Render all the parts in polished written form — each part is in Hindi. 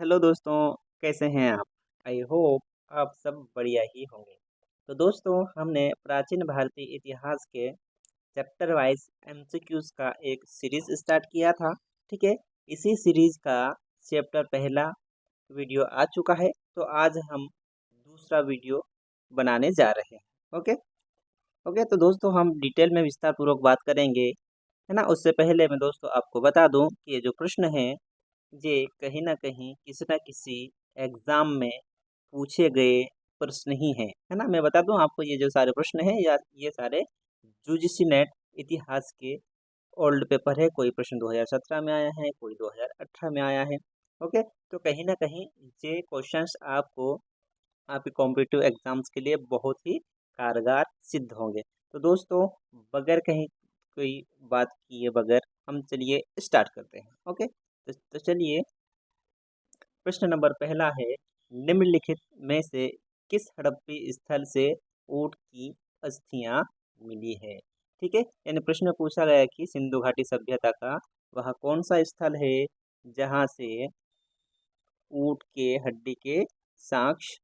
हेलो दोस्तों, कैसे हैं आप? आई होप आप सब बढ़िया ही होंगे। तो दोस्तों, हमने प्राचीन भारतीय इतिहास के चैप्टर वाइज एमसीक्यूज का एक सीरीज स्टार्ट किया था। ठीक है, इसी सीरीज का चैप्टर पहला वीडियो आ चुका है। तो आज हम दूसरा वीडियो बनाने जा रहे हैं। ओके ओके, तो दोस्तों हम डिटेल में विस्तार पूर्वक बात करेंगे, है ना। उससे पहले मैं दोस्तों आपको बता दूं कि ये जो प्रश्न है, ये कहीं ना कहीं किसी न किसी एग्ज़ाम में पूछे गए प्रश्न ही हैं, है ना। मैं बता दूं आपको, ये जो सारे प्रश्न हैं या ये सारे यूजीसी नेट इतिहास के ओल्ड पेपर है। कोई प्रश्न 2017 में आया है, कोई 2018 में आया है। ओके, तो कहीं ना कहीं ये क्वेश्चंस आपको आपके कॉम्पिटिटिव एग्जाम्स के लिए बहुत ही कारगर सिद्ध होंगे। तो दोस्तों, बगैर कहीं कोई बात किए बगैर हम चलिए स्टार्ट करते हैं। ओके, तो चलिए, प्रश्न नंबर पहला है, निम्नलिखित में से किस हड़प्पी स्थल से ऊँट की अस्थियां मिली है? ठीक है, यानी प्रश्न में पूछा गया है कि सिंधु घाटी सभ्यता का वह कौन सा स्थल है जहां से ऊँट के हड्डी के साक्ष्य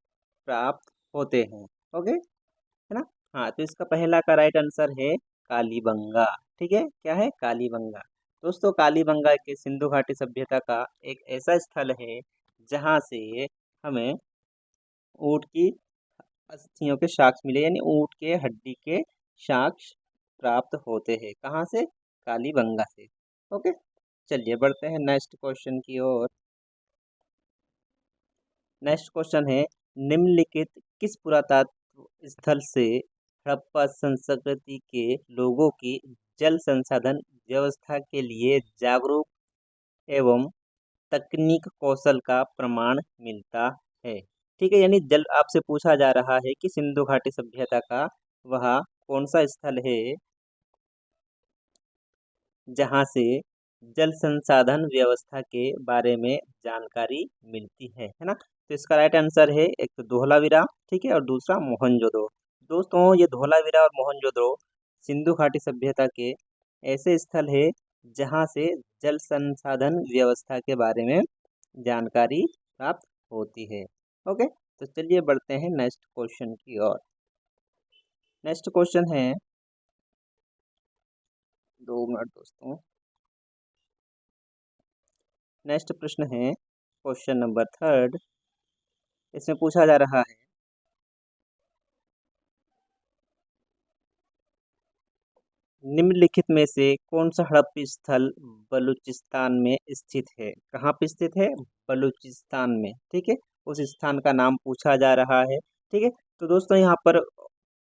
प्राप्त होते हैं। ओके, है ना। हाँ, तो इसका पहला का राइट आंसर है कालीबंगा। ठीक है, क्या है? कालीबंगा। दोस्तों, कालीबंगा के सिंधु घाटी सभ्यता का एक ऐसा स्थल है जहाँ से हमें ऊँट की अस्थियों के साक्ष्य मिले, यानी ऊँट के हड्डी के साक्ष्य प्राप्त होते हैं। कहाँ से? कालीबंगा से। ओके, चलिए बढ़ते हैं नेक्स्ट क्वेश्चन की ओर। नेक्स्ट क्वेश्चन है, निम्नलिखित किस पुरातत्व स्थल से हड़प्पा संस्कृति के लोगों की जल संसाधन व्यवस्था के लिए जागरूक एवं तकनीक कौशल का प्रमाण मिलता है? ठीक है, यानी जल आपसे पूछा जा रहा है कि सिंधु घाटी सभ्यता का वह कौन सा स्थल है जहाँ से जल संसाधन व्यवस्था के बारे में जानकारी मिलती है ना। तो इसका राइट आंसर है एक तो धोलावीरा, ठीक है, और दूसरा मोहनजोदड़ो। दोस्तों, ये धोलावीरा और मोहनजोदड़ो सिंधु घाटी सभ्यता के ऐसे स्थल है जहाँ से जल संसाधन व्यवस्था के बारे में जानकारी प्राप्त होती है। ओके, तो चलिए बढ़ते हैं नेक्स्ट क्वेश्चन की ओर। नेक्स्ट क्वेश्चन है, 2 मिनट दोस्तों। नेक्स्ट प्रश्न है क्वेश्चन नंबर थर्ड। इसमें पूछा जा रहा है, निम्नलिखित में से कौन सा हड़प्पी स्थल बलूचिस्तान में स्थित है? कहाँ पे स्थित है? बलूचिस्तान में। ठीक है, उस स्थान का नाम पूछा जा रहा है। ठीक है, तो दोस्तों यहाँ पर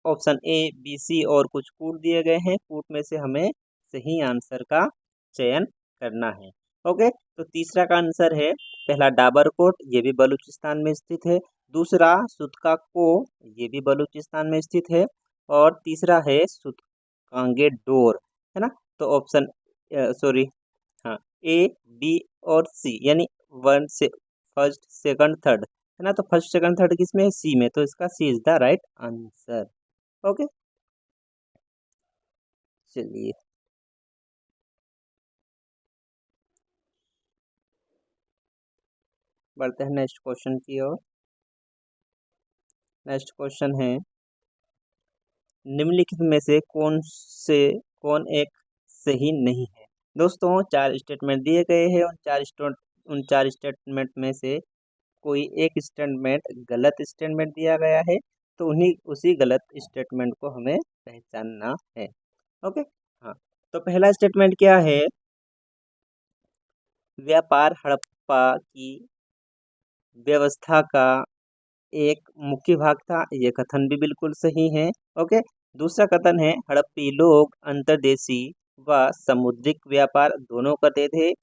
ऑप्शन ए, बी, सी और कुछ कूट दिए गए हैं। कूट में से हमें सही आंसर का चयन करना है। ओके, तो तीसरा का आंसर है पहला डाबरकोट, ये भी बलूचिस्तान में स्थित है। दूसरा सुतका को, ये भी बलूचिस्तान में स्थित है। और तीसरा है सुतकांगे डोर, है ना। तो ऑप्शन सॉरी, हाँ, ए, बी और सी, यानी वन से फर्स्ट सेकंड थर्ड, है ना। तो फर्स्ट सेकंड थर्ड किसमें है? सी में। तो इसका C is the right answer. Okay, चलिए बढ़ते हैं नेक्स्ट क्वेश्चन की ओर। नेक्स्ट क्वेश्चन है, निम्नलिखित में से कौन एक सही नहीं है? दोस्तों, 4 स्टेटमेंट दिए गए हैं। उन चार स्टेटमेंट में से कोई एक स्टेटमेंट गलत स्टेटमेंट दिया गया है। तो उन्हीं उसी गलत स्टेटमेंट को हमें पहचानना है। ओके, हाँ, तो पहला स्टेटमेंट क्या है? व्यापार हड़प्पा की व्यवस्था का एक मुख्य भाग था। ये कथन भी बिल्कुल सही है। ओके, दूसरा कथन है, हड़प्पी लोग अंतर्देशीय व समुद्रिक व्यापार दोनों करते थे, है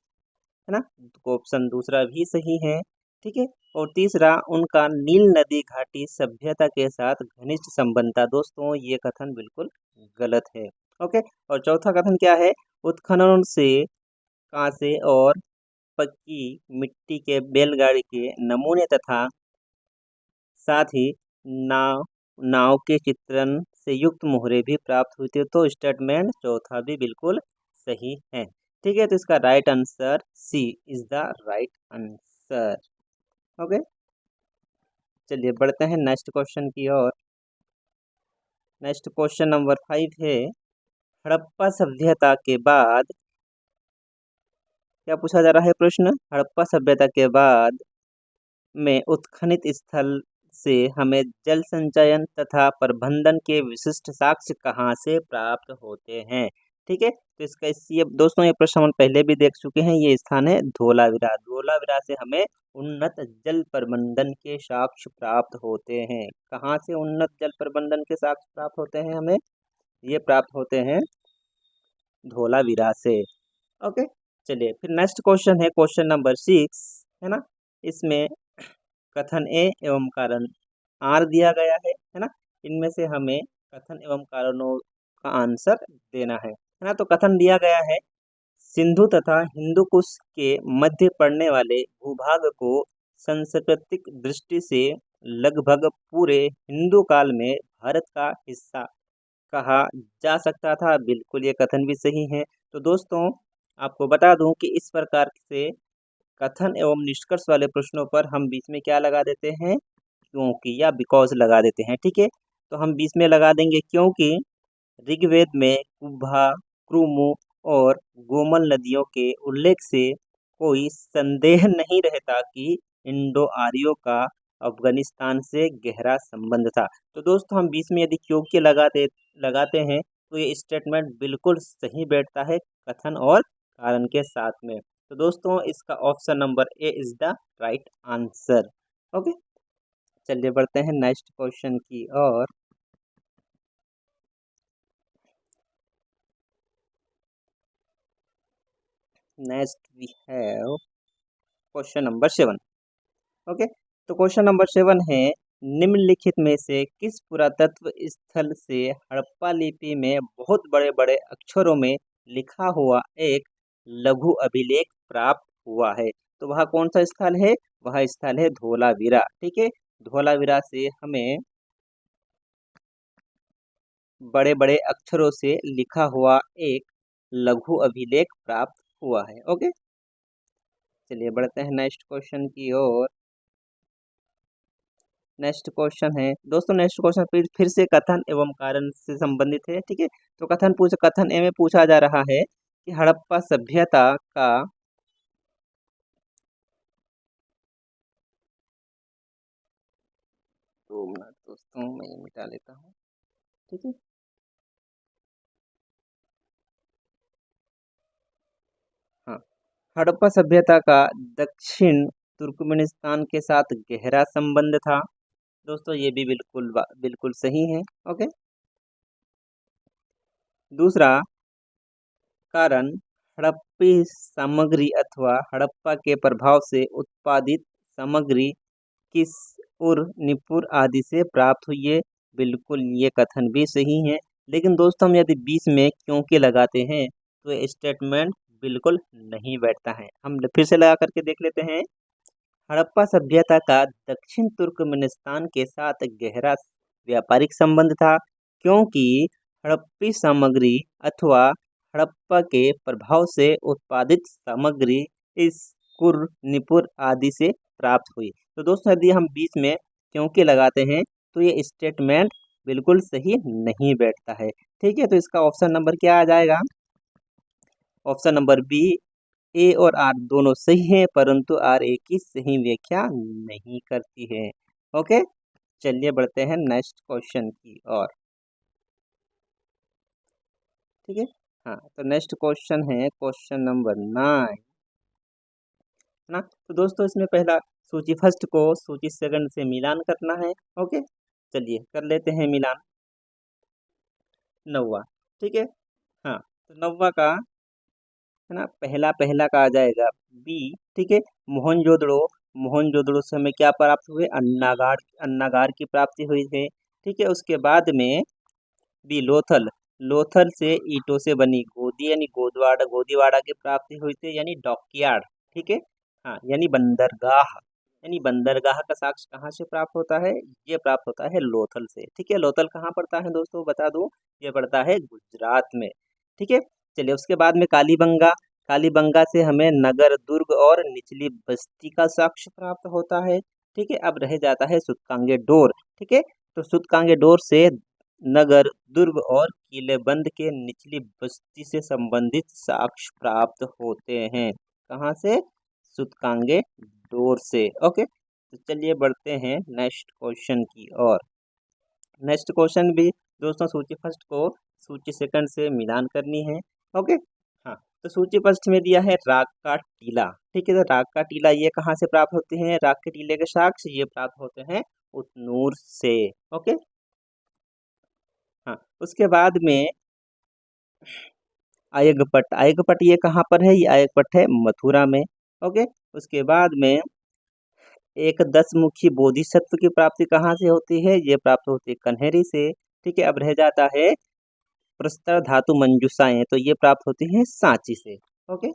ना। तो ऑप्शन दूसरा भी सही है। ठीक है, और तीसरा, उनका नील नदी घाटी सभ्यता के साथ घनिष्ठ संबंध था। दोस्तों, ये कथन बिल्कुल गलत है। ओके, और चौथा कथन क्या है? उत्खनन से कांसे और पक्की मिट्टी के बैलगाड़ी के नमूने तथा साथ ही नाव नाव के चित्रण से युक्त मोहरे भी प्राप्त हुई थी। तो स्टेटमेंट चौथा भी बिल्कुल सही है। ठीक है, तो इसका right answer C is the right answer. चलिए बढ़ते हैं नेक्स्ट क्वेश्चन की ओर। नेक्स्ट क्वेश्चन नंबर 5 है, हड़प्पा सभ्यता के बाद क्या पूछा जा रहा है प्रश्न? हड़प्पा सभ्यता के बाद में उत्खनित स्थल से हमें जल संचयन तथा प्रबंधन के विशिष्ट साक्ष्य कहाँ से प्राप्त होते हैं? ठीक है, तो इसका ये दोस्तों ये प्रश्न हम पहले भी देख चुके हैं। ये स्थान है धोलावीरा। धोलावीरा से हमें उन्नत जल प्रबंधन के साक्ष्य प्राप्त होते हैं। कहाँ से उन्नत जल प्रबंधन के साक्ष्य प्राप्त होते हैं हमें? ये प्राप्त होते हैं धोलावीरा से। ओके, चलिए फिर नेक्स्ट क्वेश्चन है क्वेश्चन नंबर 6, है ना। इसमें कथन ए एवं कारण आर दिया गया है ना। इनमें से हमें कथन एवं कारणों का आंसर देना है ना। तो कथन दिया गया है, सिंधु तथा हिंदुकुश के मध्य पड़ने वाले भूभाग को सांस्कृतिक दृष्टि से लगभग पूरे हिंदू काल में भारत का हिस्सा कहा जा सकता था। बिल्कुल ये कथन भी सही है। तो दोस्तों आपको बता दूं कि इस प्रकार से कथन एवं निष्कर्ष वाले प्रश्नों पर हम बीच में क्या लगा देते हैं? क्योंकि या बिकॉज लगा देते हैं। ठीक है, तो हम बीच में लगा देंगे क्योंकि ऋग्वेद में कुब्भा, क्रुमु और गोमल नदियों के उल्लेख से कोई संदेह नहीं रहता कि इंडो आर्यों का अफगानिस्तान से गहरा संबंध था। तो दोस्तों हम बीच में यदि क्योंकि लगाते हैं तो ये स्टेटमेंट बिल्कुल सही बैठता है कथन और कारण के साथ में। तो दोस्तों इसका option number A is the right answer. Okay, चलिए बढ़ते हैं नेक्स्ट क्वेश्चन की ओर। Next we have question number 7। ओके, तो क्वेश्चन नंबर 7 है, निम्नलिखित में से किस पुरातत्व स्थल से हड़प्पा लिपि में बहुत बड़े बड़े अक्षरों में लिखा हुआ एक लघु अभिलेख प्राप्त हुआ है? तो वह कौन सा स्थल है? वह स्थल है धोलावीरा। ठीक है, धोलावीरा से हमें बड़े बड़े अक्षरों से लिखा हुआ एक लघु अभिलेख प्राप्त हुआ है। ओके, चलिए बढ़ते हैं नेक्स्ट क्वेश्चन की ओर। नेक्स्ट क्वेश्चन है दोस्तों, नेक्स्ट क्वेश्चन फिर से कथन एवं कारण से संबंधित है। ठीक है, तो कथन ए में पूछा जा रहा है कि हड़प्पा सभ्यता का तो दोस्तों मैं मिटा लेता हूँ। ठीक है, हाँ, हड़प्पा सभ्यता का दक्षिण तुर्कमेनिस्तान के साथ गहरा संबंध था। दोस्तों ये भी बिल्कुल सही है। ओके, दूसरा कारण, हड़प्पी सामग्री अथवा हड़प्पा के प्रभाव से उत्पादित सामग्री किस उर निपुर आदि से प्राप्त हुई है? बिल्कुल ये कथन भी सही है। लेकिन दोस्तों हम यदि बीच में क्योंकि लगाते हैं तो ये स्टेटमेंट बिल्कुल नहीं बैठता है। हम फिर से लगा करके देख लेते हैं। हड़प्पा सभ्यता का दक्षिण तुर्कमेनिस्तान के साथ गहरा व्यापारिक संबंध था, क्योंकि हड़प्पी सामग्री अथवा हड़प्पा के प्रभाव से उत्पादित सामग्री इस कुर निपुर आदि से प्राप्त हुई। तो दोस्तों यदि हम बीच में क्योंकि लगाते हैं तो ये स्टेटमेंट बिल्कुल सही नहीं बैठता है। ठीक है, तो इसका ऑप्शन नंबर क्या आ जाएगा? ऑप्शन नंबर बी, ए और आर दोनों सही हैं, परंतु आर ए की सही व्याख्या नहीं करती है। ओके, चलिए बढ़ते हैं नेक्स्ट क्वेश्चन की ओर। ठीक है, हाँ, तो नेक्स्ट क्वेश्चन है क्वेश्चन नंबर 9, है ना। तो दोस्तों इसमें पहला सूची फर्स्ट को सूची सेकंड से मिलान करना है। ओके, चलिए कर लेते हैं मिलान। नौवा, ठीक है, हाँ, तो नौवा का है ना, पहला पहला का आ जाएगा बी। ठीक है, मोहनजोदड़ो। मोहनजोदड़ो से हमें क्या प्राप्त हुए? अन्नागार की प्राप्ति हुई है। ठीक है, उसके बाद में बी लोथल। लोथल से ईंटों से बनी गोदी यानी गोदीवाड़ा की प्राप्ति हुई थी, यानी डॉकयार्ड। ठीक है, हाँ, यानी बंदरगाह। यानी बंदरगाह का साक्ष्य कहाँ से प्राप्त होता है? ये प्राप्त होता है लोथल से। ठीक है, लोथल कहाँ पड़ता है दोस्तों बता दूं? ये पड़ता है गुजरात में। ठीक है, चलिए उसके बाद में कालीबंगा। कालीबंगा से हमें नगर दुर्ग और निचली बस्ती का साक्ष्य प्राप्त होता है। ठीक है। अब रह जाता है सूतकांगे डोर, ठीक है। तो सूतकांगे डोर से नगर, दुर्ग और किलेबंद के निचली बस्ती से संबंधित साक्ष्य प्राप्त होते हैं। कहाँ से? सूतकांगे डोर से। ओके, तो चलिए बढ़ते हैं नेक्स्ट क्वेश्चन की ओर। नेक्स्ट क्वेश्चन भी दोस्तों सूची फर्स्ट को सूची सेकंड से मिलान करनी है। ओके, हाँ, तो सूची फर्स्ट में दिया है राग का टीला, ठीक है। तो राग का टीला ये कहाँ से प्राप्त होते हैं? राग के टीले के साक्ष्य ये प्राप्त होते हैं उतनूर से। ओके, हाँ, उसके बाद में आयगपट, आयगपट ये कहाँ पर है? ये आयगपट है मथुरा में। ओके, उसके बाद में एक 10 मुखी बोधिसत्व की प्राप्ति कहाँ से होती है? ये प्राप्त होती है कन्हेरी से, ठीक है। अब रह जाता है प्रस्तर धातु मंजूषाएं, तो ये प्राप्त होती है सांची से। ओके,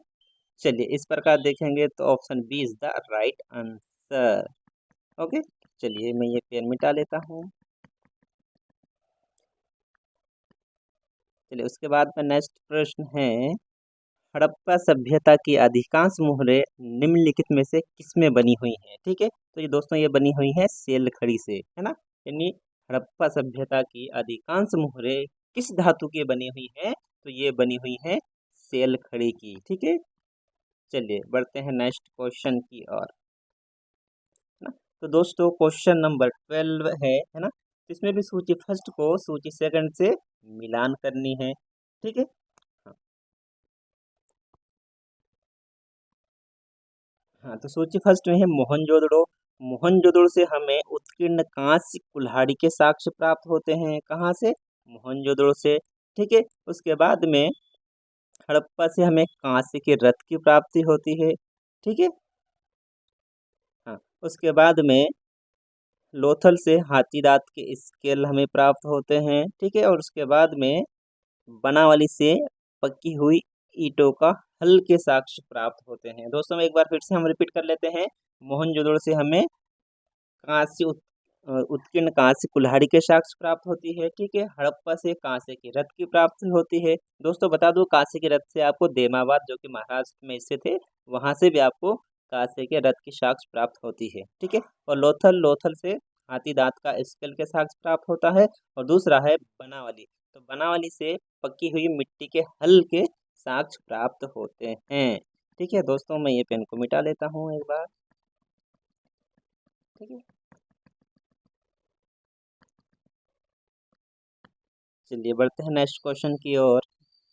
चलिए इस प्रकार देखेंगे तो option B is the right answer. Okay, चलिए मैं ये पेन मिटा लेता हूँ। चलिए उसके बाद में नेक्स्ट प्रश्न है, हड़प्पा सभ्यता की अधिकांश मोहरें निम्नलिखित में से किसमें बनी हुई हैं? ठीक है, तो ये दोस्तों ये बनी हुई है सेल खड़ी से, है ना। यानी हड़प्पा सभ्यता की अधिकांश मोहरें किस धातु की बनी हुई है? तो ये बनी हुई है सेल खड़ी की, ठीक है। चलिए बढ़ते हैं नेक्स्ट क्वेश्चन की ओर, है ना। तो दोस्तों क्वेश्चन नंबर 12 है ना। इसमें भी सूची फर्स्ट को सूची सेकंड से मिलान करनी है, ठीक है। हाँ, हाँ, तो सूची फर्स्ट में है मोहनजोदड़ो। मोहनजोदड़ो से हमें उत्कीर्ण कांस्य कुल्हाड़ी के साक्ष्य प्राप्त होते हैं। कहाँ से? मोहनजोदड़ो से, ठीक है। उसके बाद में हड़प्पा से हमें कांस्य के रथ की प्राप्ति होती है, ठीक है। हाँ, उसके बाद में लोथल से हाथी दांत के स्केल हमें प्राप्त होते हैं, ठीक है। और उसके बाद में बनावली से पकी हुई ईंटों का हल के साक्ष्य प्राप्त होते हैं। दोस्तों एक बार फिर से हम रिपीट कर लेते हैं। मोहनजोदड़ो से हमें कांस्य उत्कीर्ण कांस्य कुल्हाड़ी के साक्ष्य प्राप्त होती है, ठीक है। हड़प्पा से कांस्य के रथ की प्राप्ति होती है। दोस्तों बता दूं, कांस्य के रथ से आपको देमाबाद जो कि महाराष्ट्र में स्थित है, वहां से भी आपको कांस्य के रथ की साक्ष्य प्राप्त होती है, ठीक है। और लोथल, लोथल से हाथी दांत का स्केल के साक्ष्य प्राप्त होता है। और दूसरा है बनावली, तो बनावली से पकी हुई मिट्टी के हल के साक्ष्य प्राप्त होते हैं, ठीक है। दोस्तों मैं ये पेन को मिटा लेता हूँ एक बार, ठीक है। चलिए बढ़ते हैं नेक्स्ट क्वेश्चन की ओर।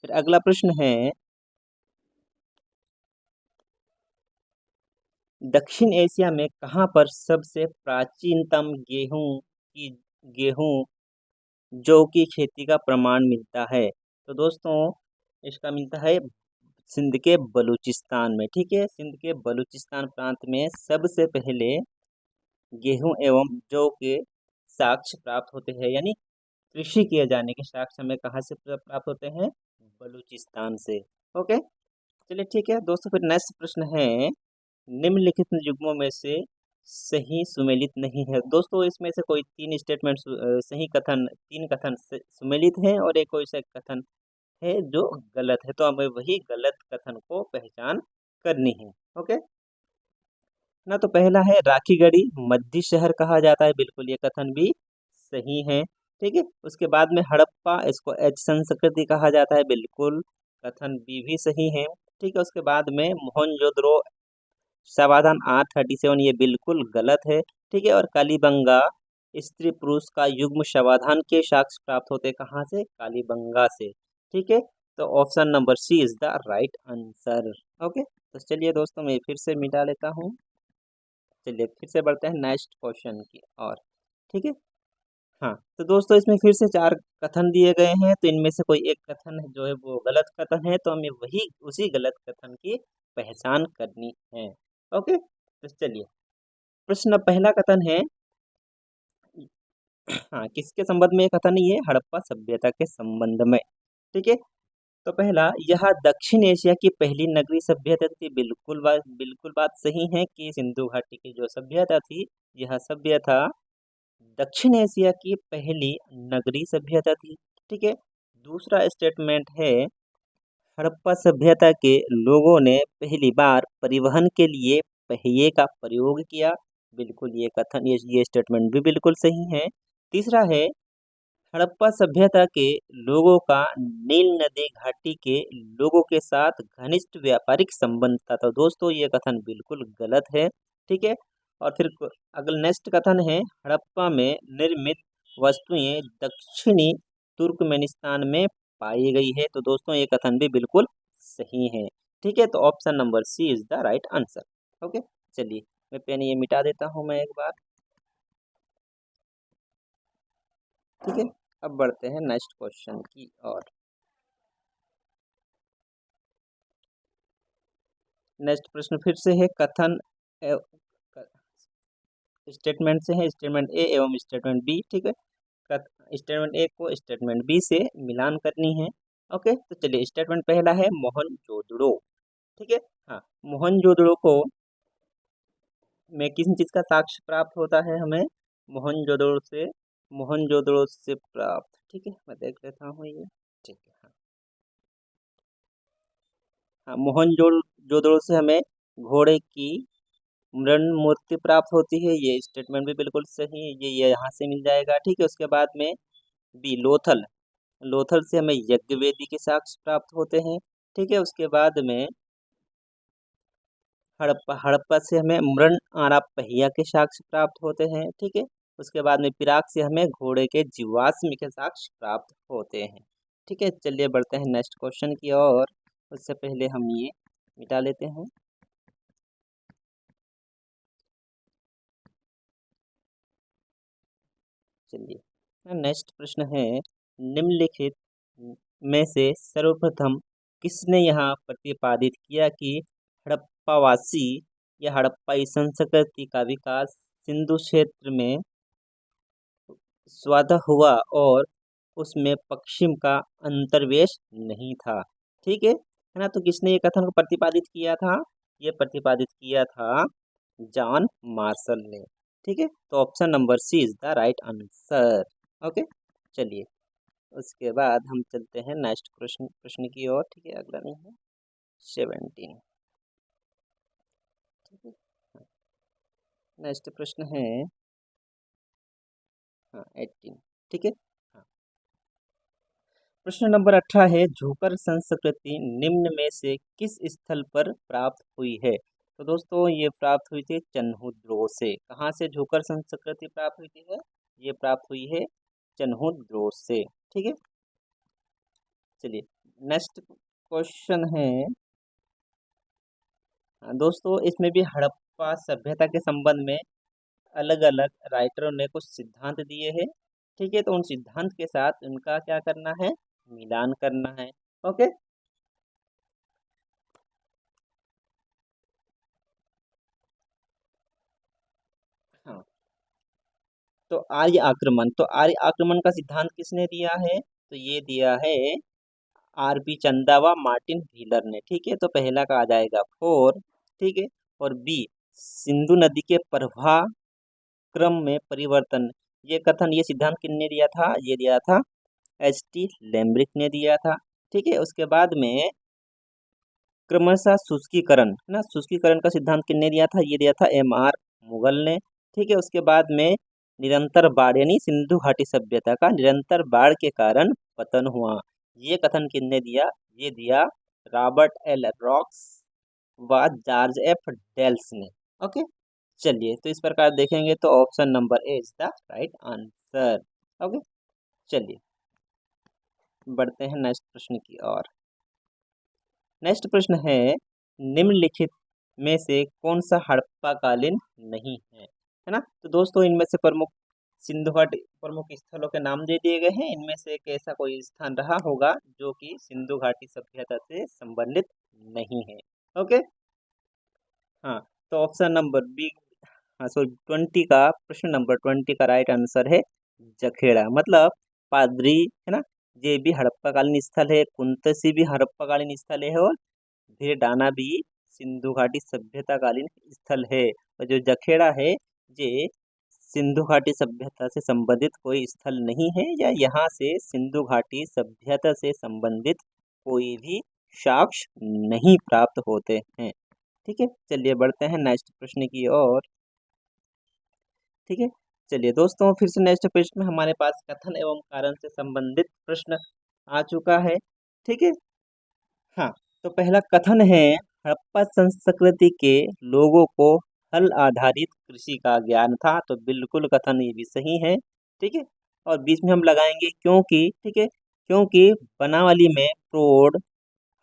फिर अगला प्रश्न है, दक्षिण एशिया में कहाँ पर सबसे प्राचीनतम गेहूं जौ की खेती का प्रमाण मिलता है? तो दोस्तों इसका मिलता है सिंध के बलूचिस्तान में, ठीक है। सिंध के बलूचिस्तान प्रांत में सबसे पहले गेहूं एवं जौ के साक्ष्य प्राप्त होते हैं। यानी कृषि किए जाने के साक्ष्य हमें कहाँ से प्राप्त होते हैं? बलूचिस्तान से। ओके, चलिए ठीक है दोस्तों। फिर नेक्स्ट प्रश्न है, निम्नलिखित युग्मों में से सही सुमेलित नहीं है। दोस्तों इसमें से कोई तीन स्टेटमेंट सही कथन, तीन कथन सुमेलित हैं और एक कोई सा कथन है जो गलत है। तो हमें वही गलत कथन को पहचान करनी है। ओके ना, तो पहला है राखीगढ़ी मध्य शहर कहा जाता है, बिल्कुल ये कथन भी सही है, ठीक है। उसके बाद में हड़प्पा, इसको एच संस्कृति कहा जाता है, बिल्कुल कथन बी भी सही है, ठीक है। उसके बाद में मोहनजोदड़ो समाधान R37 ये बिल्कुल गलत है, ठीक है। और कालीबंगा स्त्री पुरुष का युग्म समाधान के साक्ष्य प्राप्त होते कहाँ से? कालीबंगा से, ठीक है। तो option number C is the right answer. Okay, तो चलिए दोस्तों मैं फिर से मिटा लेता हूँ। चलिए फिर से बढ़ते हैं नेक्स्ट क्वेश्चन की और, ठीक है। हाँ, तो दोस्तों इसमें फिर से चार कथन दिए गए हैं, तो इनमें से कोई एक कथन है जो है वो गलत कथन है, तो हमें वही उसी गलत कथन की पहचान करनी है। ओके, तो चलिए प्रश्न पहला कथन है, हाँ, किसके संबंध में ये कथन है? ये हड़प्पा सभ्यता के संबंध में, ठीक है। तो पहला, यह दक्षिण एशिया की पहली नगरीय सभ्यता थी, बिल्कुल बात सही है कि सिंधु घाटी की जो सभ्यता थी, यह सभ्यता दक्षिण एशिया की पहली नगरीय सभ्यता थी, ठीक है। दूसरा स्टेटमेंट है, हड़प्पा सभ्यता के लोगों ने पहली बार परिवहन के लिए पहिए का प्रयोग किया, बिल्कुल ये कथन, ये स्टेटमेंट भी बिल्कुल सही है। तीसरा है, हड़प्पा सभ्यता के लोगों का नील नदी घाटी के लोगों के साथ घनिष्ठ व्यापारिक संबंध था। तो दोस्तों ये कथन बिल्कुल गलत है। ठीक है, और फिर अगला नेक्स्ट कथन है, हड़प्पा में निर्मित वस्तुएं दक्षिणी तुर्कमेनिस्तान में पाई गई है। तो दोस्तों ये कथन भी बिल्कुल सही है। ठीक है, तो option number C is the right answer. Okay, चलिए मैं पेन ये मिटा देता हूँ मैं एक बार। ठीक है, अब बढ़ते हैं नेक्स्ट क्वेश्चन की ओर। नेक्स्ट प्रश्न फिर से है कथन स्टेटमेंट से है, स्टेटमेंट ए एवं स्टेटमेंट बी। ठीक है, स्टेटमेंट ए को स्टेटमेंट बी से मिलान करनी है। ओके, तो चलिए स्टेटमेंट पहला है मोहनजोदड़ो। ठीक है, हाँ, मोहनजोदड़ो को में किस चीज का साक्ष्य प्राप्त होता है हमें? मोहनजोदड़ो से, मोहनजोदड़ो से प्राप्त। ठीक है, मैं देख लेता हूँ ये। ठीक है, हाँ हाँ, मोहनजोदड़ो से हमें घोड़े की मृण मूर्ति प्राप्त होती है। ये स्टेटमेंट भी बिल्कुल सही है, ये यहाँ से मिल जाएगा। ठीक है, उसके बाद में बी लोथल, लोथल से हमें यज्ञ वेदी के साक्ष्य प्राप्त होते हैं। ठीक है, उसके बाद में हड़प्पा, हड़प्पा से हमें मृण आरा पहिया के साक्ष्य प्राप्त होते हैं। ठीक है, उसके बाद में पिराक से हमें घोड़े के जीवाश्म के साक्ष्य प्राप्त होते हैं। ठीक है, चलिए बढ़ते हैं नेक्स्ट क्वेश्चन की ओर। उससे पहले हम ये मिटा लेते हैं। चलिए नेक्स्ट प्रश्न है, निम्नलिखित में से सर्वप्रथम किसने यहाँ प्रतिपादित किया कि हड़प्पावासी या हड़प्पाई संस्कृति का विकास सिंधु क्षेत्र में स्वतः हुआ और उसमें पश्चिम का अंतर्वेश नहीं था? ठीक है ना? तो किसने ये कथन को प्रतिपादित किया था? ये प्रतिपादित किया था जॉन मार्शल ने। ठीक है, तो option number C is the right answer. Okay, चलिए उसके बाद हम चलते हैं नेक्स्ट प्रश्न प्रश्न की ओर। ठीक है, अगला नहीं है 17। ठीक है, नेक्स्ट प्रश्न है, हाँ 18। ठीक है, हाँ, प्रश्न नंबर 18 है, झोकर संस्कृति निम्न में से किस स्थल पर प्राप्त हुई है? तो दोस्तों ये प्राप्त हुई थी चन्हुद्रो से। कहाँ से झोकर संस्कृति प्राप्त हुई थी है? ये प्राप्त हुई है चन्हुद्रो से। ठीक है, चलिए नेक्स्ट क्वेश्चन है, दोस्तों इसमें भी हड़प्पा सभ्यता के संबंध में अलग अलग राइटरों ने कुछ सिद्धांत दिए हैं। ठीक है, तो उन सिद्धांत के साथ उनका क्या करना है? मिलान करना है। ओके, हाँ, तो आर्य आक्रमण, तो आर्य आक्रमण का सिद्धांत किसने दिया है? तो ये दिया है आर बी चंदा व मार्टिन व्हीलर ने। ठीक है, तो पहला का आ जाएगा 4। ठीक है, और बी सिंधु नदी के प्रवाह क्रम में परिवर्तन, ये कथन, ये सिद्धांत किसने दिया था? ये दिया था एच.टी. लैम्ब्रिक ने दिया था। ठीक है, उसके बाद में क्रमशः शुष्कीकरण, है ना, शुष्कीकरण का सिद्धांत किसने दिया था? ये दिया था एम.आर. मुगल ने। ठीक है, उसके बाद में निरंतर बाढ़, यानी सिंधु घाटी सभ्यता का निरंतर बाढ़ के कारण पतन हुआ, ये कथन किसने दिया? ये दिया रॉबर्ट एल रॉक्स व जॉर्ज एफ डेल्स ने। ओके, चलिए तो इस प्रकार देखेंगे तो option number A is the right answer. Okay, चलिए बढ़ते हैं नेक्स्ट प्रश्न की ओर। नेक्स्ट प्रश्न है, निम्नलिखित में से कौन सा हड़प्पा कालीन नहीं है ना? तो दोस्तों इनमें से प्रमुख सिंधु घाटी प्रमुख स्थलों के नाम दे दिए गए हैं। इनमें से एक ऐसा कोई स्थान रहा होगा जो कि सिंधु घाटी सभ्यता से संबंधित नहीं है। ओके, हाँ, तो ऑप्शन नंबर बी, हाँ सॉरी 20 का, प्रश्न नंबर 20 का राइट आंसर है जखेड़ा, मतलब पादरी, है ना? ये भी हड़प्पाकालीन स्थल है, कुंतसी भी हड़प्पाकालीन स्थल है, और भीरडाना भी सिंधु घाटी सभ्यता कालीन स्थल है। और जो जखेड़ा है ये सिंधु घाटी सभ्यता से संबंधित कोई स्थल नहीं है, या यहाँ से सिंधु घाटी सभ्यता से संबंधित कोई भी साक्ष्य नहीं प्राप्त होते हैं। ठीक है, चलिए बढ़ते हैं नेक्स्ट प्रश्न की ओर। ठीक है। चलिए दोस्तों, फिर से नेक्स्ट प्रश्न में हमारे पास कथन एवं कारण से संबंधित प्रश्न आ चुका है। ठीक है। हाँ, तो पहला कथन है, हड़प्पा संस्कृति के लोगों को हल आधारित कृषि का ज्ञान था। तो बिल्कुल कथन ये भी सही है। ठीक है। और बीच में हम लगाएंगे क्योंकि, ठीक है, क्योंकि बनावली में प्रौढ़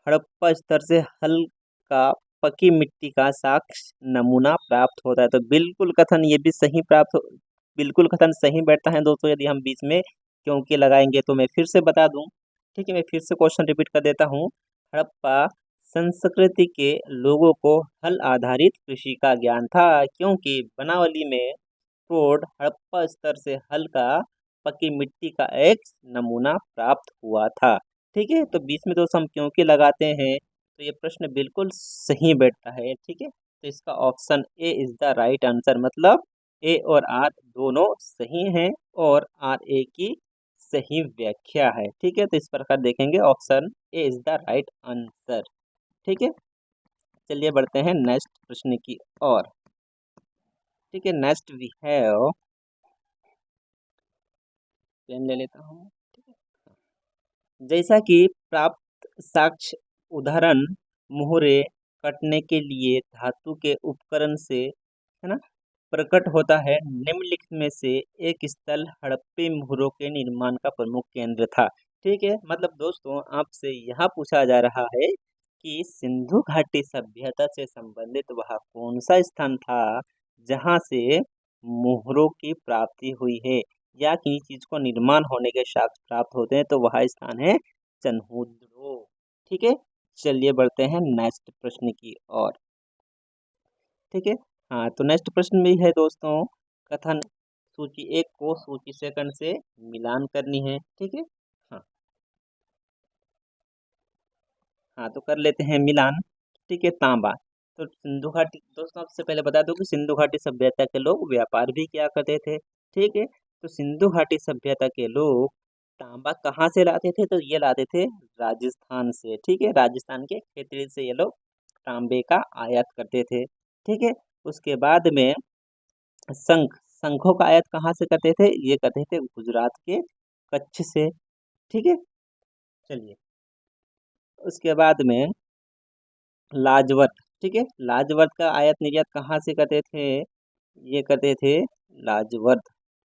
हड़प्पा स्तर से हल का पकी मिट्टी का साक्ष्य नमूना प्राप्त होता है। तो बिल्कुल कथन ये भी सही बिल्कुल कथन सही बैठता है दोस्तों, यदि हम बीच में क्योंकि लगाएंगे। तो मैं फिर से बता दूं, ठीक है, मैं फिर से क्वेश्चन रिपीट कर देता हूँ। हड़प्पा संस्कृति के लोगों को हल आधारित कृषि का ज्ञान था, क्योंकि बनावली में प्रौढ़ हड़प्पा स्तर से हल का पकी मिट्टी का एक नमूना प्राप्त हुआ था। ठीक है। तो बीच में दोस्त हम क्योंकि लगाते हैं, तो ये प्रश्न बिल्कुल सही बैठता है। ठीक है। तो इसका option A is the right answer, मतलब ए और आर दोनों सही हैं और आर ए की सही व्याख्या है। ठीक है। तो इस प्रकार देखेंगे, option A is the right answer. ठीक है। चलिए बढ़ते हैं नेक्स्ट प्रश्न की ओर। ठीक है। नेक्स्ट वी हैव, पेन ले लेता हूँ। ठीक है। जैसा कि प्राप्त साक्ष्य उदाहरण मुहरे कटने के लिए धातु के उपकरण से, है ना, प्रकट होता है, निम्नलिखित में से एक स्थल हड़प्पी मुहरों के निर्माण का प्रमुख केंद्र था। ठीक है। मतलब दोस्तों, आपसे यहाँ पूछा जा रहा है कि सिंधु घाटी सभ्यता से संबंधित वह कौन सा स्थान था जहाँ से मुहरों की प्राप्ति हुई है, या किसी चीज को निर्माण होने के साक्ष्य प्राप्त होते हैं। तो वह स्थान है चन्हुद्रो। ठीक है। चलिए बढ़ते हैं नेक्स्ट प्रश्न की ओर। ठीक है। हाँ, तो नेक्स्ट प्रश्न में है दोस्तों, कथन सूची 1 को सूची सेकंड से मिलान करनी है। ठीक है। हाँ हाँ, तो कर लेते हैं मिलान। ठीक है। तांबा, तो सिंधु घाटी, दोस्तों आपसे पहले बता दूं कि सिंधु घाटी सभ्यता के लोग व्यापार भी किया करते थे। ठीक है। तो सिंधु घाटी सभ्यता के लोग तांबा कहाँ से लाते थे, तो ये लाते थे राजस्थान से। ठीक है। राजस्थान के क्षेत्र से ये लोग तांबे का आयात करते थे। ठीक है। उसके बाद में शंखों का आयात कहाँ से करते थे, ये करते थे गुजरात के कच्छ से। ठीक है। चलिए, उसके बाद में लाजवत, ठीक है, लाजवत का आयात निर्यात कहाँ से करते थे, ये करते थे लाजवत,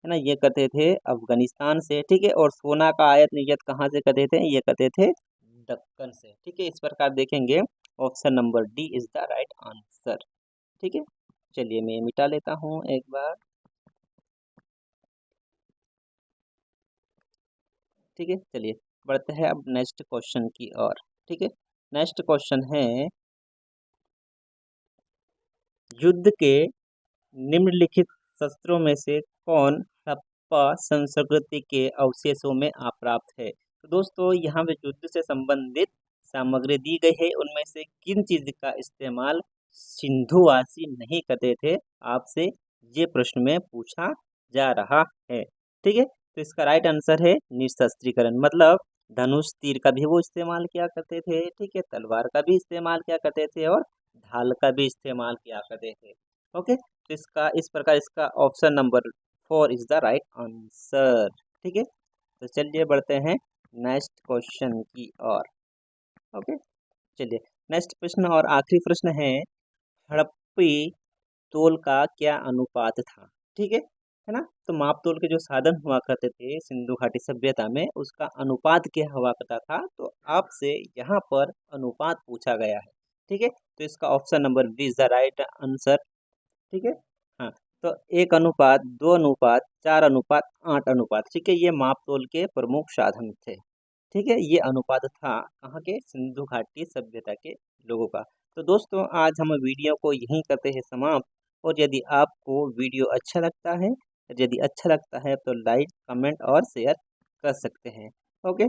है ना, ये करते थे अफगानिस्तान से। ठीक है। और सोना का आयात निर्यात कहाँ से करते थे, ये करते थे दक्कन से। ठीक है। इस प्रकार देखेंगे, option number D is the right answer. ठीक है। चलिए मैं मिटा लेता हूँ एक बार। ठीक है। चलिए बढ़ते हैं अब नेक्स्ट क्वेश्चन की ओर। ठीक है। नेक्स्ट क्वेश्चन है, युद्ध के निम्नलिखित शस्त्रों में से कौन हड़प्पा संस्कृति के अवशेषों में अप्राप्त है। तो दोस्तों, यहाँ पे युद्ध से संबंधित सामग्री दी गई है, उनमें से किन चीज का इस्तेमाल सिंधुवासी नहीं करते थे, आपसे ये प्रश्न में पूछा जा रहा है। ठीक है। तो इसका राइट आंसर है निशस्त्रीकरण, मतलब धनुष तीर का भी वो इस्तेमाल किया करते थे। ठीक है। तलवार का भी इस्तेमाल किया करते थे और ढाल का भी इस्तेमाल किया करते थे। ओके। तो इसका इस प्रकार इसका option number 4 is the right answer. ठीक है। तो चलिए बढ़ते हैं नेक्स्ट क्वेश्चन की ओर। ओके। चलिए, नेक्स्ट प्रश्न और आखिरी प्रश्न है, हड़प्पी तोल का क्या अनुपात था। ठीक है ना। तो माप तोल के जो साधन हुआ करते थे सिंधु घाटी सभ्यता में, उसका अनुपात क्या हुआ करता था। तो आपसे यहाँ पर अनुपात पूछा गया है। ठीक है। तो इसका option number B is the right answer. ठीक है। हाँ, तो 1 अनुपात 2 अनुपात 4 अनुपात 8 अनुपात, ठीक है, ये माप तोल के प्रमुख साधन थे। ठीक है। ये अनुपात था कहाँ के, सिंधु घाटी सभ्यता के लोगों का। तो दोस्तों, आज हम वीडियो को यहीं करते हैं समाप्त। और यदि आपको वीडियो अच्छा लगता है, यदि अच्छा लगता है तो लाइक कमेंट और शेयर कर सकते हैं। ओके।